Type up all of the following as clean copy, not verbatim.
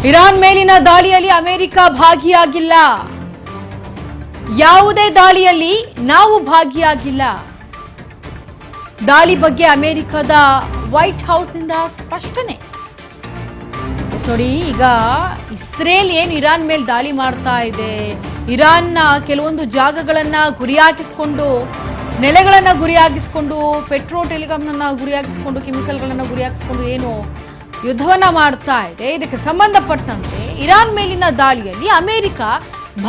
Iran ಮೇಲಿನ ದಾಳಿಯಲ್ಲಿ America ಭಾಗಿಯಾಗಿಲ್ಲ. ಯಾವುದೇ ದಾಳಿಯಲ್ಲಿ ನಾವು ಭಾಗಿಯಾಗಿಲ್ಲ. ದಾಳಿ ಬಗ್ಗೆ ಅಮೆರಿಕದ ವೈಟ್ ಹೌಸ್ನಿಂದ ಸ್ಪಷ್ಟನೆ. ನೋಡಿ, ಈಗ ಇಸ್ರೇಲ್ ಏನು ಇರಾನ್ ಮೇಲೆ ದಾಳಿ ಮಾಡ್ತಾ ಇದೆ, ಇರಾನ್ನ ಕೆಲವೊಂದು ಜಾಗಗಳನ್ನ ಗುರಿಯಾಗಿಸಿಕೊಂಡು, ನೆಲೆಗಳನ್ನ ಗುರಿಯಾಗಿಸಿಕೊಂಡು, ಪೆಟ್ರೋಟೆಲಿಕಾಂನ ಗುರಿಯಾಗಿಸಿಕೊಂಡು, ಕೆಮಿಕಲ್ಗಳನ್ನ ಗುರಿಯಾಗಿಸಿಕೊಂಡು ಏನು ಯುದ್ಧವನ್ನ ಮಾಡ್ತಾ ಇದೆ, ಇದಕ್ಕೆ ಸಂಬಂಧಪಟ್ಟಂತೆ ಇರಾನ್ ಮೇಲಿನ ದಾಳಿಯಲ್ಲಿ ಅಮೆರಿಕ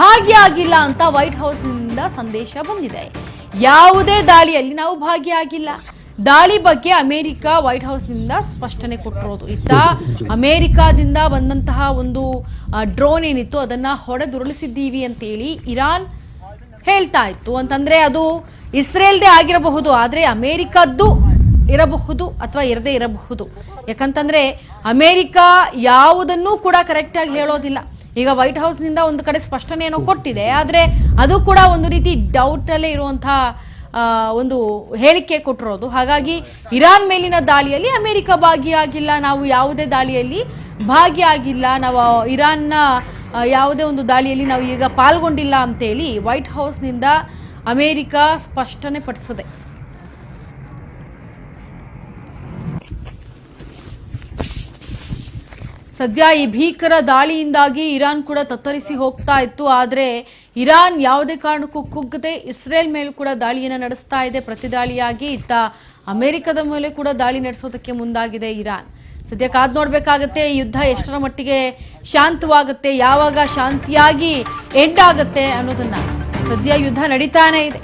ಭಾಗಿಯಾಗಿಲ್ಲ ಅಂತ ವೈಟ್ ಹೌಸ್ನಿಂದ ಸಂದೇಶ ಬಂದಿದೆ. ಯಾವುದೇ ದಾಳಿಯಲ್ಲಿ ನಾವು ಭಾಗಿಯಾಗಿಲ್ಲ. ದಾಳಿ ಬಗ್ಗೆ ಅಮೆರಿಕ ವೈಟ್ ಹೌಸ್ನಿಂದ ಸ್ಪಷ್ಟನೆ ಕೊಟ್ಟಿರೋದು. ಇತ್ತ ಅಮೆರಿಕಾದಿಂದ ಬಂದಂತಹ ಒಂದು ಡ್ರೋನ್ ಏನಿತ್ತು ಅದನ್ನ ಹೊಡೆದುರುಳಿಸಿದ್ದೀವಿ ಅಂತೇಳಿ ಇರಾನ್ ಹೇಳ್ತಾ ಇತ್ತು. ಅಂತಂದ್ರೆ ಅದು ಇಸ್ರೇಲ್ದೇ ಆಗಿರಬಹುದು, ಆದರೆ ಅಮೆರಿಕದ್ದು ಇರಬಹುದು ಅಥವಾ ಇರದೇ ಇರಬಹುದು. ಯಾಕಂತಂದ್ರೆ ಅಮೆರಿಕ ಯಾವುದನ್ನೂ ಕೂಡ ಕರೆಕ್ಟಾಗಿ ಹೇಳೋದಿಲ್ಲ. ಈಗ ವೈಟ್ ಹೌಸ್ನಿಂದ ಒಂದು ಕಡೆ ಸ್ಪಷ್ಟನೆಯನ್ನು ಕೊಟ್ಟಿದೆ, ಆದರೆ ಅದು ಕೂಡ ಒಂದು ರೀತಿ ಡೌಟಲ್ಲೇ ಇರುವಂತಹ ಒಂದು ಹೇಳಿಕೆ ಕೊಟ್ಟಿರೋದು. ಹಾಗಾಗಿ ಇರಾನ್ ಮೇಲಿನ ದಾಳಿಯಲ್ಲಿ ಅಮೆರಿಕ ಭಾಗಿಯಾಗಿಲ್ಲ, ನಾವು ಯಾವುದೇ ದಾಳಿಯಲ್ಲಿ ಭಾಗಿಯಾಗಿಲ್ಲ, ನಾವು ಇರಾನ್ನ ಯಾವುದೇ ಒಂದು ದಾಳಿಯಲ್ಲಿ ನಾವು ಈಗ ಪಾಲ್ಗೊಂಡಿಲ್ಲ ಅಂತೇಳಿ ವೈಟ್ ಹೌಸ್ನಿಂದ ಅಮೆರಿಕ ಸ್ಪಷ್ಟನೆ ಪಡಿಸಿದೆ. ಸದ್ಯ ಈ ಭೀಕರ ದಾಳಿಯಿಂದಾಗಿ ಇರಾನ್ ಕೂಡ ತತ್ತರಿಸಿ ಹೋಗ್ತಾ ಇತ್ತು. ಆದರೆ ಇರಾನ್ ಯಾವುದೇ ಕಾರಣಕ್ಕೂ ಕುಗ್ಗದೆ ಇಸ್ರೇಲ್ ಮೇಲೂ ಕೂಡ ದಾಳಿಯನ್ನು ನಡೆಸ್ತಾ ಇದೆ. ಪ್ರತಿದಾಳಿಯಾಗಿ ಇತ್ತ ಅಮೆರಿಕದ ಮೇಲೆ ಕೂಡ ದಾಳಿ ನಡೆಸೋದಕ್ಕೆ ಮುಂದಾಗಿದೆ ಇರಾನ್. ಸದ್ಯ ಕಾದು ನೋಡಬೇಕಾಗತ್ತೆ ಈ ಯುದ್ಧ ಎಷ್ಟರ ಮಟ್ಟಿಗೆ ಶಾಂತವಾಗುತ್ತೆ, ಯಾವಾಗ ಶಾಂತಿಯಾಗಿ ಎಂಡ್ ಆಗುತ್ತೆ ಅನ್ನೋದನ್ನ. ಸದ್ಯ ಯುದ್ಧ ನಡೀತಾನೆ ಇದೆ.